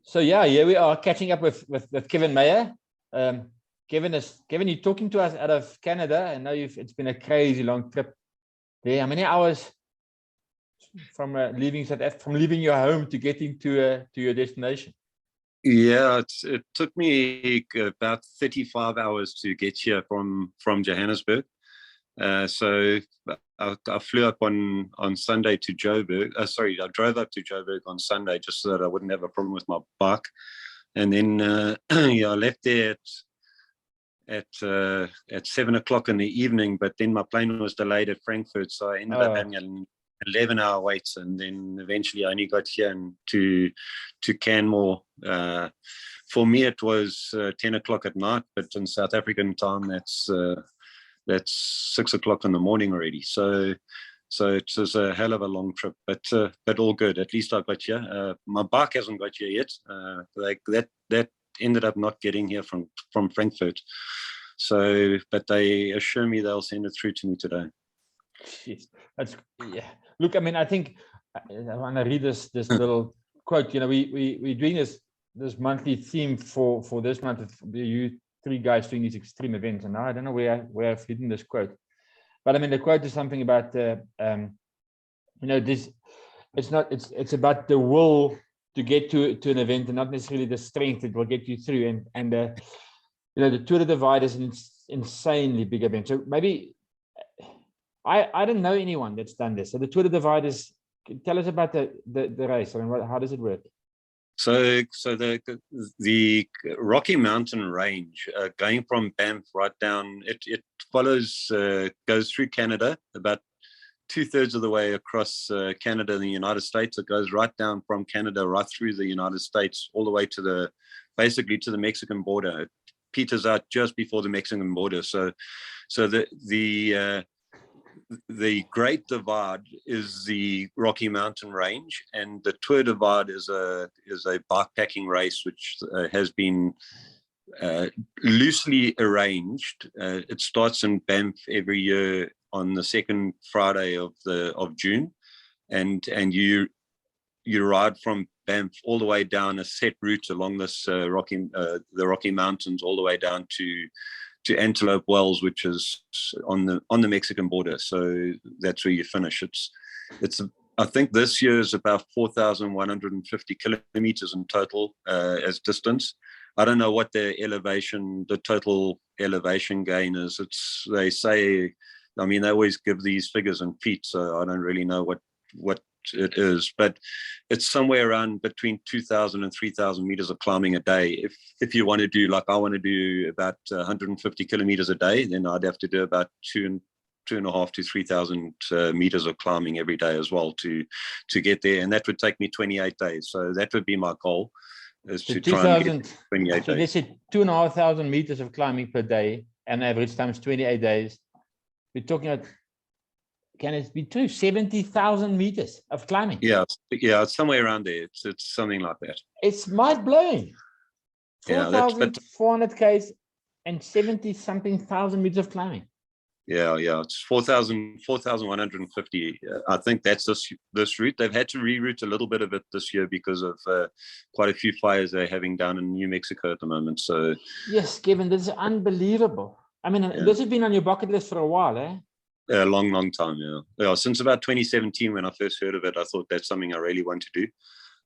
So yeah, here we are catching up with Kevin Meier. Kevin, you're talking to us out of Canada. I know it's been a crazy long trip there. How many hours from leaving your home to getting to your destination? Yeah, it took me about 35 hours to get here from Johannesburg. So I flew up on Sunday to Joburg. I drove up to Joburg on Sunday just so that I wouldn't have a problem with my bike. And then yeah, I left there at 7 o'clock in the evening. But then my plane was delayed at Frankfurt, so I ended up having an 11-hour wait. And then eventually I only got here to Canmore. For me, it was 10 o'clock at night, but in South African time, that's 6 o'clock in the morning already. So it was a hell of a long trip, but all good. At least I got here. My bike hasn't got here yet. That ended up not getting here from Frankfurt. So, but they assure me they'll send it through to me today. Jeez, yeah. Look, I mean, I think I want to read this little quote. You know, we're doing this monthly theme for this month with you three guys doing these extreme events, and now I don't know where I've hidden this quote, but I mean the quote is something about you know, this it's about the will to get to an event and not necessarily the strength that will get you through, and you know, the Tour de Divide is an insanely big event. So maybe I don't know anyone that's done this. So the Tour de Divide is, tell us about the race. I mean, how does it work? So the Rocky Mountain Range, going from Banff right down, it follows, goes through Canada, about 2/3 of the way across Canada and the United States. It goes right down from Canada, right through the United States, all the way to basically to the Mexican border. It peters out just before the Mexican border. So the Great Divide is the Rocky Mountain Range, and the Tour Divide is a bikepacking race which has been loosely arranged. It starts in Banff every year on the second Friday of June, and you ride from Banff all the way down a set route along this the Rocky Mountains all the way down to Antelope Wells, which is on the Mexican border. So that's where you finish. It's I think this year is about 4,150 kilometers in total as distance. I don't know what the total elevation gain is. They say, I mean, they always give these figures in feet, so I don't really know what it is, but it's somewhere around between 2,000 and 3,000 meters of climbing a day. If you want to do, like I want to do, about 150 kilometers a day, then I'd have to do about 2.5 to 3,000 meters of climbing every day as well to get there, and that would take me 28 days. So that would be my goal, is to try and get 28 days. So they said 2,500 meters of climbing per day, and average times 28 days. We're talking about, can it be true, 70,000 meters of climbing? Yeah, it's somewhere around there. It's something like that. It's mind-blowing. 4,400 Ks and 70-something thousand meters of climbing. Yeah, it's 4,150. I think that's this route. They've had to reroute a little bit of it this year because of quite a few fires they're having down in New Mexico at the moment. So yes, Kevin, this is unbelievable. I mean, This has been on your bucket list for a while, eh? A long time, yeah. Since about 2017, when I first heard of it, I thought that's something I really want to do.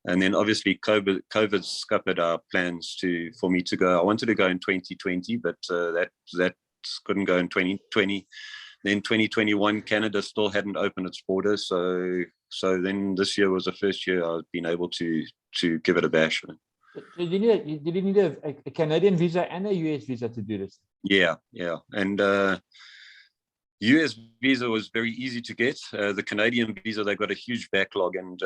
And then obviously COVID scuppered our plans for me to go. I wanted to go in 2020, but that couldn't go in 2020. Then 2021, Canada still hadn't opened its borders. So then this year was the first year I've been able to give it a bash. Did you need a Canadian visa and a US visa to do this? Yeah. And US visa was very easy to get. The Canadian visa, they got a huge backlog, and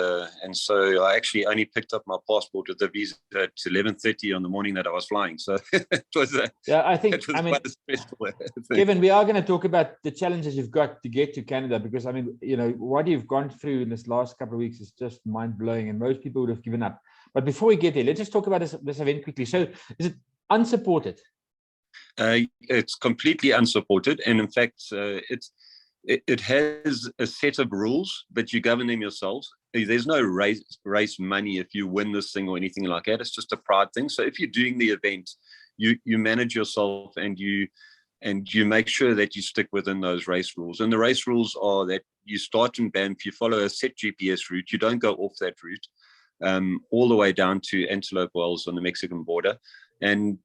so I actually only picked up my passport with the visa at 11:30 on the morning that I was flying. So it was quite a stressful thing. Kevin, we are going to talk about the challenges you've got to get to Canada, because I mean, you know, what you've gone through in this last couple of weeks is just mind-blowing, and most people would have given up. But before we get there, let's just talk about this event quickly. So is it unsupported? It's completely unsupported, and in fact, it has a set of rules, but you govern them yourselves. There's no race money if you win this thing or anything like that. It's just a pride thing. So if you're doing the event, you manage yourself and you make sure that you stick within those race rules. And the race rules are that you start in Banff, you follow a set GPS route, you don't go off that route, all the way down to Antelope Wells on the Mexican border. And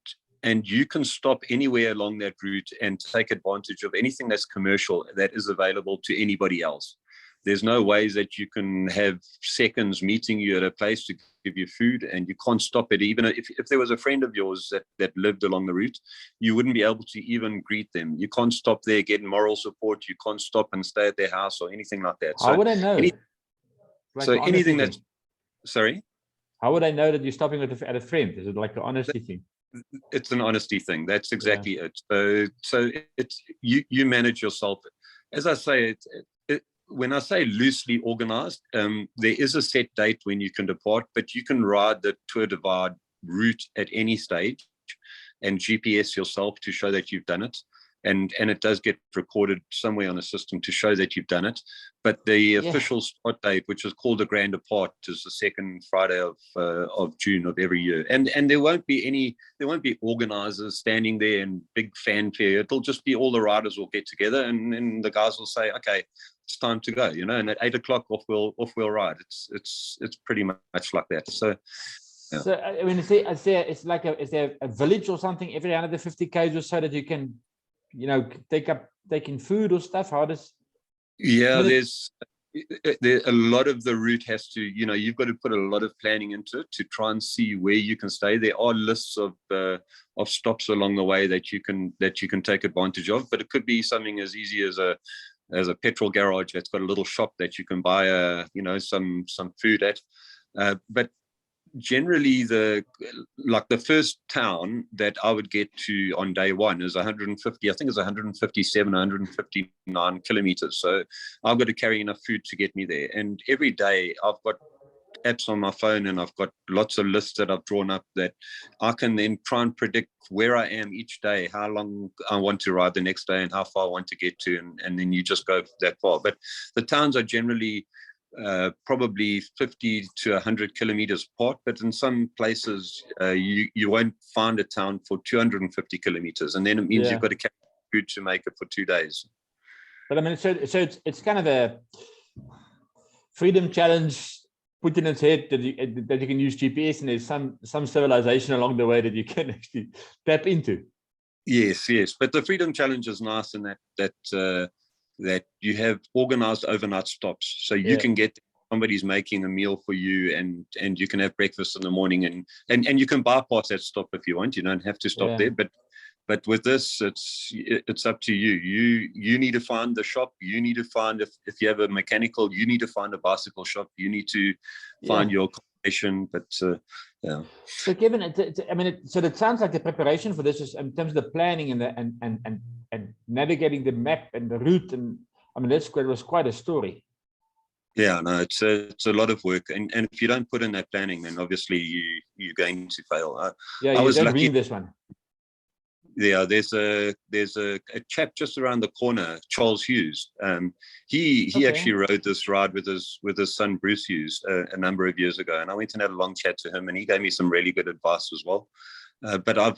you can stop anywhere along that route and take advantage of anything that's commercial that is available to anybody else. There's no ways that you can have seconds meeting you at a place to give you food, and you can't stop it. Even if there was a friend of yours that lived along the route, you wouldn't be able to even greet them. You can't stop there, get moral support. You can't stop and stay at their house or anything like that. How would I know? Anything that's, sorry? How would I know that you're stopping at a friend? Is it like an honesty thing? It's an honesty thing. That's exactly it. So it's you manage yourself. As I say, when I say loosely organized, there is a set date when you can depart, but you can ride the Tour Divide route at any stage and GPS yourself to show that you've done it. And it does get recorded somewhere on a system to show that you've done it. But the official start date, which is called the Grand Depart, is the second Friday of June of every year. And there won't be organizers standing there in big fanfare. It'll just be all the riders will get together, and the guys will say, okay, it's time to go, and at 8 o'clock off we'll ride. It's pretty much like that. So. Yeah. So I mean, is there a village or something every 150 k's or so that you can, take in food or stuff? How does? Yeah, there's a lot of the route has to, you've got to put a lot of planning into it to try and see where you can stay. There are lists of stops along the way that you can take advantage of, but it could be something as easy as a petrol garage that's got a little shop that you can buy some food at. But generally the first town that I would get to on day one is 150, I think it's 157, 159 kilometers. So I've got to carry enough food to get me there. And every day I've got apps on my phone and I've got lots of lists that I've drawn up that I can then try and predict where I am each day, how long I want to ride the next day and how far I want to get to. And then you just go that far. But the towns are generally probably 50 to 100 kilometers apart, but in some places you won't find a town for 250 kilometers, and then it means you've got to carry food to make it for 2 days. But I mean, so it's kind of a freedom challenge put in its head that you can use GPS, and there's some civilization along the way that you can actually tap into. Yes, but the freedom challenge is nice in that you have organized overnight stops, so you can get somebody's making a meal for you, and you can have breakfast in the morning, and you can bypass that stop if you want. You don't have to stop there, but with this, it's up to you. You need to find the shop. You need to find if you have a mechanical, you need to find a bicycle shop. You need to find your accommodation. But So Kevin, so it sounds like the preparation for this is in terms of the planning and navigating the map and the route, and I mean it was quite a story. Yeah, no, it's a lot of work, and if you don't put in that planning, then obviously you're going to fail. I was lucky this one. Yeah, there's a chap just around the corner, Charles Hughes. He actually rode this ride with his son Bruce Hughes a number of years ago, and I went and had a long chat to him, and he gave me some really good advice as well. But I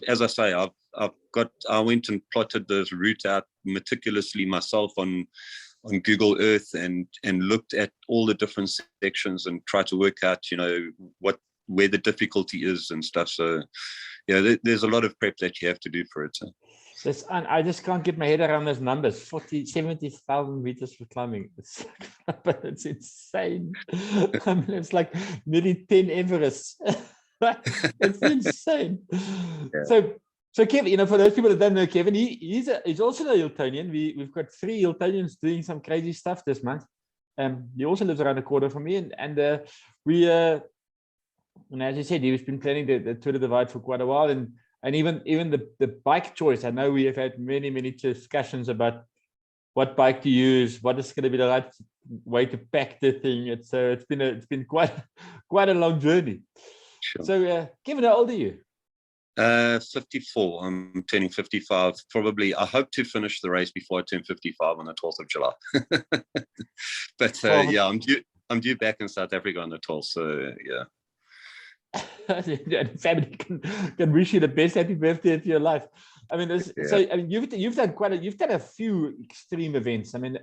went and plotted the route out meticulously myself on Google Earth and looked at all the different sections and tried to work out, where the difficulty is and stuff. So yeah, there's a lot of prep that you have to do for it. And I just can't get my head around those numbers. 70,000 meters for climbing. It's insane. I mean, it's like nearly 10 Everests. It's insane. Yeah. So Kevin, for those people that don't know Kevin, he's also a Hiltonian. We've got 3 Hiltonians doing some crazy stuff this month. He also lives around the corner from me, and we and as you said, he's been planning the Tour Divide for quite a while, and even the bike choice. I know we have had many discussions about what bike to use, what is going to be the right way to pack the thing. It's been quite a long journey. Sure. So Kevin, how old are you? 54. I'm turning 55. Probably, I hope to finish the race before I turn 55 on the 12th of July. But Well, yeah, I'm due back in South Africa on the 12th. So yeah. the family can wish you the best happy birthday of your life. I mean, Yeah. so I mean, you've done a few extreme events. I mean,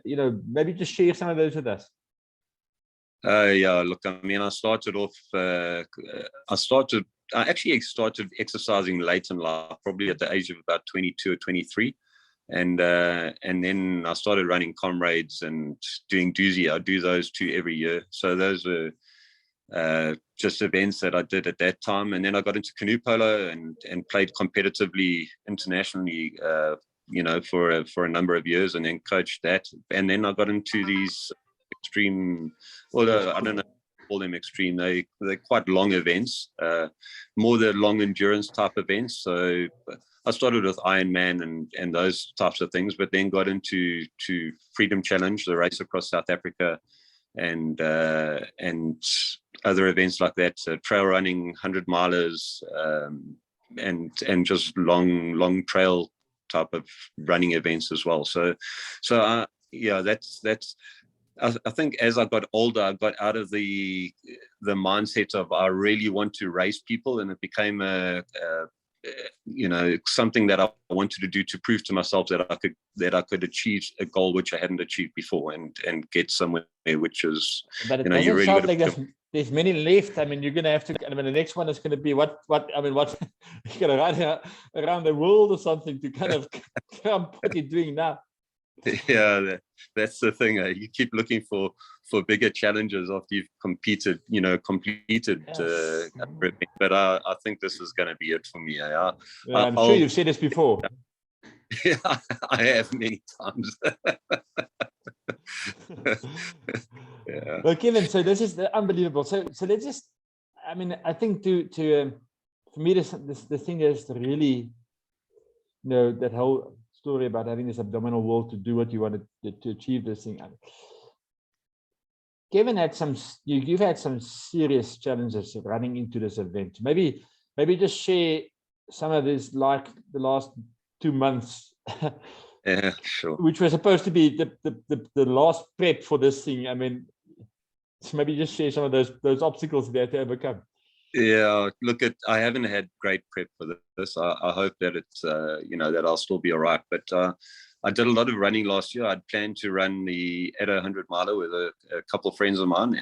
maybe just share some of those with us. Yeah, look, I mean, I started off, I actually started exercising late in life, probably at the age of about 22 or 23. And then I started running comrades and doing doozy. I do those 2 every year. So those were just events that I did at that time. And then I got into canoe polo and played competitively internationally, for a number of years, and then coached that. And then I got into these extreme, although I don't know, call them extreme. They're quite long events, more the long endurance type events. So I started with Ironman and those types of things, but then got into Freedom Challenge, the race across South Africa, and other events like that, trail running, 100 milers, and just long trail type of running events as well. So yeah, that's. I think as I got older, I got out of the mindset of I really want to race people, and it became something that I wanted to do to prove to myself that I could achieve a goal which I hadn't achieved before, and get somewhere which is, But it you doesn't really sound like there's many left. I mean, you're going to have to. I mean, the next one is going to be what you're going to ride around the world or something to kind of come what you're doing now. Yeah, that's the thing. You keep looking for bigger challenges after you've completed. Yes. But I think this is going to be it for me. I'm sure you've said this before. Yeah, I have many times. Yeah. Well, Kevin, so this is unbelievable. So let's just. I mean, I think for me, the thing is to really, that whole story about having this abdominal wall to do what you wanted to achieve this thing. Kevin you've had some serious challenges of running into this event. Maybe just share some of this, like the last 2 months. Yeah, sure. Which was supposed to be the last prep for this thing. I mean, maybe just share some of those obstacles there to overcome. Yeah, look, I haven't had great prep for this. I hope that it's that I'll still be all right. But I did a lot of running last year. I'd planned to run the Addo 100 miler with a couple of friends of mine,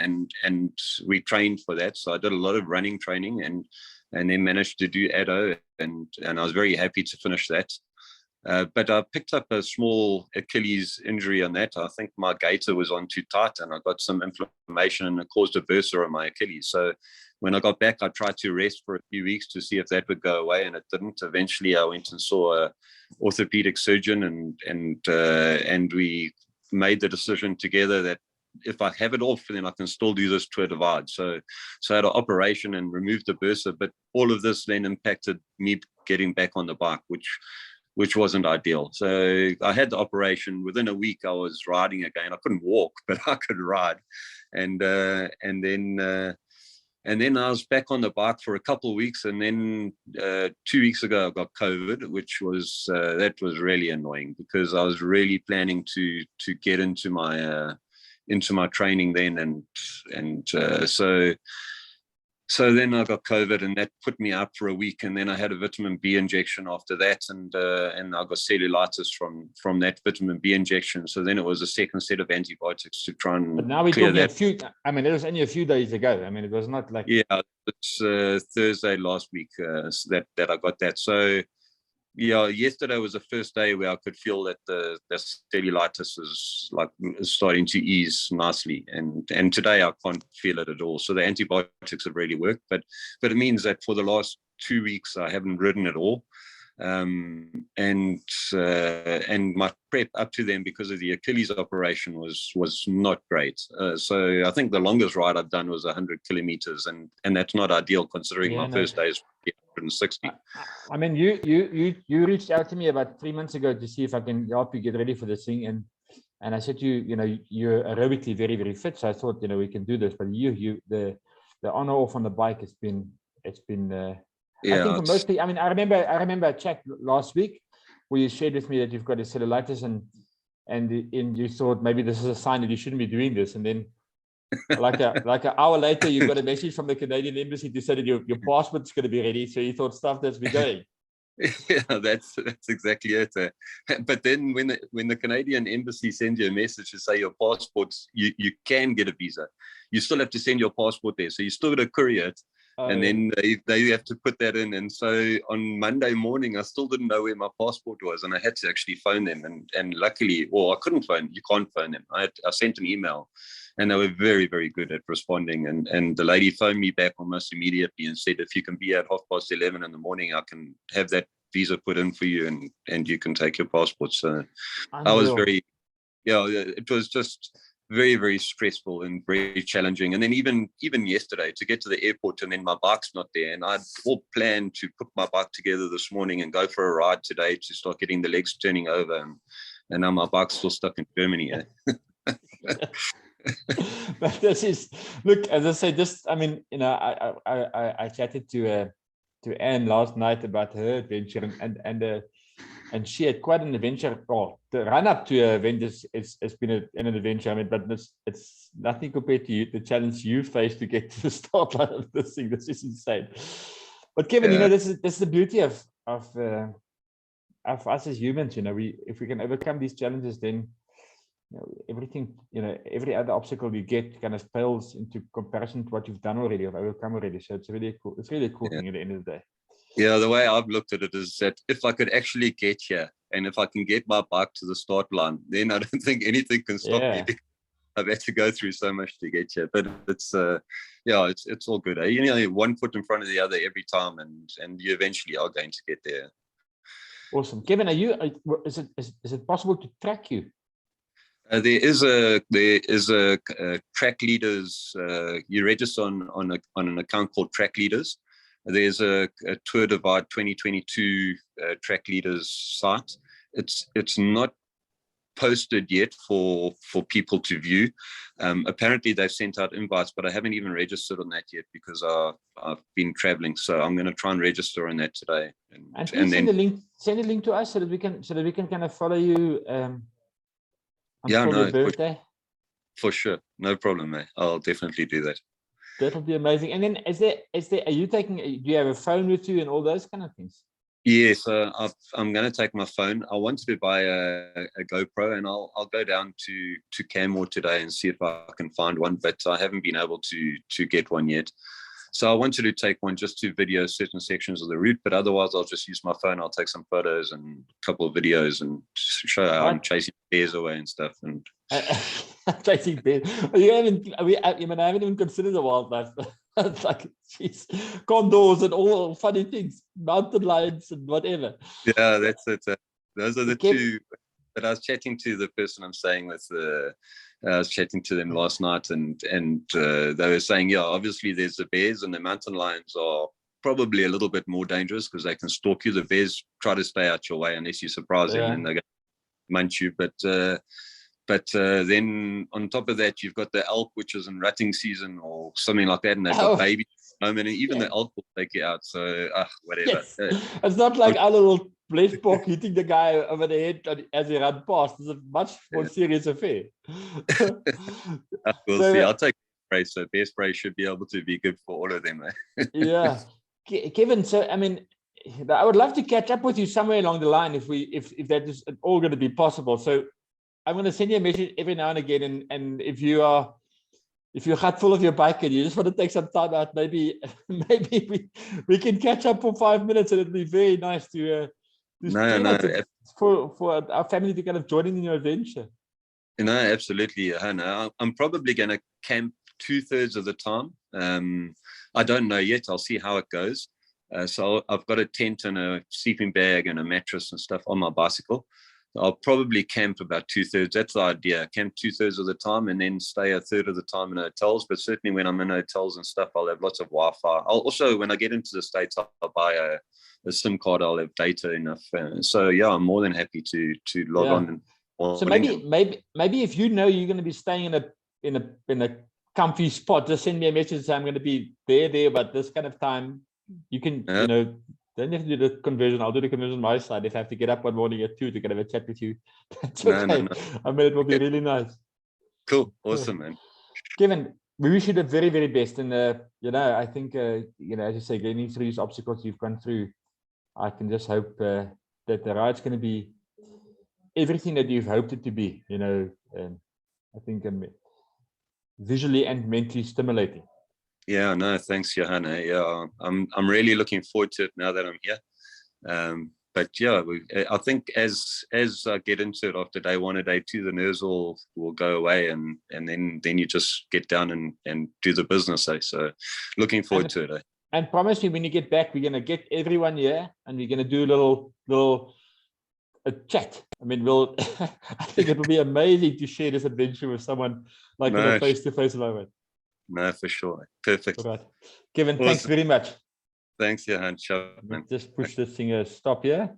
and we trained for that. So I did a lot of running training and then managed to do Addo, and I was very happy to finish that. But I picked up a small Achilles injury on that. I think my gaiter was on too tight, and I got some inflammation, and it caused a bursa on my Achilles. So when I got back, I tried to rest for a few weeks to see if that would go away, and it didn't. Eventually, I went and saw a orthopedic surgeon, and we made the decision together that if I have it off, then I can still do this Tour Divide. So I had an operation and removed the bursa, but all of this then impacted me getting back on the bike, which wasn't ideal. So I had the operation. Within a week, I was riding again. I couldn't walk, but I could ride. And then I was back on the bike for a couple of weeks. And then 2 weeks ago, I got COVID, which was that was really annoying, because I was really planning to get into my training then, and so then I got COVID, and that put me up for a week, and then I had a vitamin B injection after that, and I got cellulitis from that vitamin B injection. So then it was a second set of antibiotics to try and. But now we're talking that. It was only a few days ago. I mean, it was not like. Yeah, it's Thursday last week that I got that. So yeah, yesterday was the first day where I could feel that the cellulitis is starting to ease nicely, and today I can't feel it at all. So the antibiotics have really worked, but it means that for the last 2 weeks I haven't ridden at all, and my prep up to then, because of the Achilles operation, was not great. So I think the longest ride I've done was 100 kilometers, and that's not ideal considering my first day is 160. I mean, you reached out to me about 3 months ago to see if I can help you get ready for this thing, and I said to you, you're aerobically very, very fit, so I thought we can do this. But the on or off on the bike, it's been I think Yeah, for most people, I mean, I remember a chat last week where you shared with me that you've got a cellulitis and you thought maybe this is a sign that you shouldn't be doing this. And then like an hour later, you got a message from the Canadian embassy to say that your passport's going to be ready. So you thought, stuff, let's be going. yeah, that's exactly it. But then when the Canadian embassy sends you a message to say your passports, you can get a visa. You still have to send your passport there, so you still got to courier it, and then they have to put that in. And so on Monday morning, I still didn't know where my passport was, and I had to actually phone them. And luckily, well, I couldn't phone. You can't phone them. I sent an email, and they were very, very good at responding. And the lady phoned me back almost immediately and said, if you can be at 11:30 in the morning, I can have that visa put in for you, and you can take your passport. So I was very, it was just very, very stressful and very challenging. And then even yesterday to get to the airport, and then my bike's not there, and I'd all planned to put my bike together this morning and go for a ride today to start getting the legs turning over, and now my bike's still stuck in Germany. But this is, look, as I say, I mean, I chatted to Anne last night about her adventure, and she had quite an adventure. Well, the run up to her event has been an adventure. I mean, but it's nothing compared to the challenge you faced to get to the start line of this thing. This is insane. But Kevin, this is the beauty of us as humans. If we can overcome these challenges, then everything, every other obstacle you get kind of pales into comparison to what you've done already or overcome already. So it's really cool. It's really a cool thing at the end of the day. Yeah, the way I've looked at it is that if I could actually get here, and if I can get my bike to the start line, then I don't think anything can stop me. I've had to go through so much to get here, but it's it's all good. One foot in front of the other every time, and you eventually are going to get there. Awesome, Kevin. Is it possible to track you? There is a track leaders. You register on an account called Track Leaders. There's a Tour Divide 2022 Track Leaders site. It's not posted yet for people to view. Apparently they've sent out invites, but I haven't even registered on that yet because I've been traveling. So I'm going to try and register on that today. And please send a link to us so that we can kind of follow you. Until your birthday. For sure, no problem, mate. I'll definitely do that. That'll be amazing. And then, are you taking? Do you have a phone with you and all those kind of things? Yes, I'm going to take my phone. I wanted to buy a GoPro, and I'll go down to Canmore today and see if I can find one, but I haven't been able to get one yet. So I wanted to take one just to video certain sections of the route, but otherwise I'll just use my phone. I'll take some photos and a couple of videos and show how I'm chasing bears away and stuff. And chasing bears. I haven't even considered the wildlife. It's like, geez, condors and all funny things, mountain lions and whatever. Yeah, that's it. Those are the two. But I was chatting to the person I'm staying with. I was chatting to them last night, and they were saying, obviously there's the bears, and the mountain lions are probably a little bit more dangerous because they can stalk you. The bears try to stay out your way unless you surprise them, and they're going to munch you. But then on top of that, you've got the elk, which is in rutting season or something like that, and they've got babies. I mean, even the elk will take you out. So whatever. Yes. It's not like our little blessbok hitting the guy over the head as he ran past. It's a much more serious affair. We'll see. I'll take spray. So bear spray should be able to be good for all of them. Yeah, Kevin. So I mean, I would love to catch up with you somewhere along the line if that is all going to be possible. So I'm going to send you a message every now and again, and if you're full of your bike and you just want to take some time out, maybe we can catch up for 5 minutes, and it'll be very nice for our family to kind of join in your adventure. No, absolutely. I'm probably going to camp 2/3 of the time. I don't know yet. I'll see how it goes. So I've got a tent and a sleeping bag and a mattress and stuff on my bicycle. I'll probably camp about 2/3. That's the idea. Camp 2/3 of the time and then stay 1/3 of the time in hotels. But certainly when I'm in hotels and stuff, I'll have lots of Wi-Fi. I'll also, when I get into the States, I'll buy a SIM card. I'll have data enough. So yeah, I'm more than happy to log on. So maybe if you're going to be staying in a comfy spot, just send me a message. Say I'm going to be there, but this kind of time. You can, Yeah. you know, don't have to do the conversion. I'll do the conversion on my side. If I have to get up one morning at 2 to have a chat with you, that's No, okay. no. I mean, it will be really nice. Cool. Awesome, man. Kevin, we wish you the very, very best. And, you know, I think, you know, as you say, getting through these obstacles you've gone through, I can just hope that the ride's going to be everything that you've hoped it to be, you know. I think visually and mentally stimulating. Yeah, no, thanks, Johanna. Yeah, I'm really looking forward to it now that I'm here. But yeah, I think as I get into it after day 1 or day 2, the nerves will go away, and then you just get down and do the business. So looking forward to it. And promise me, when you get back, we're gonna get everyone here, and we're gonna do a chat. I mean, I think it will be amazing to share this adventure with someone like in a face-to-face moment. No, for sure. Perfect. All right, Kevin, Awesome. thanks very much. Thanks, Johan. Just push this thing stop here.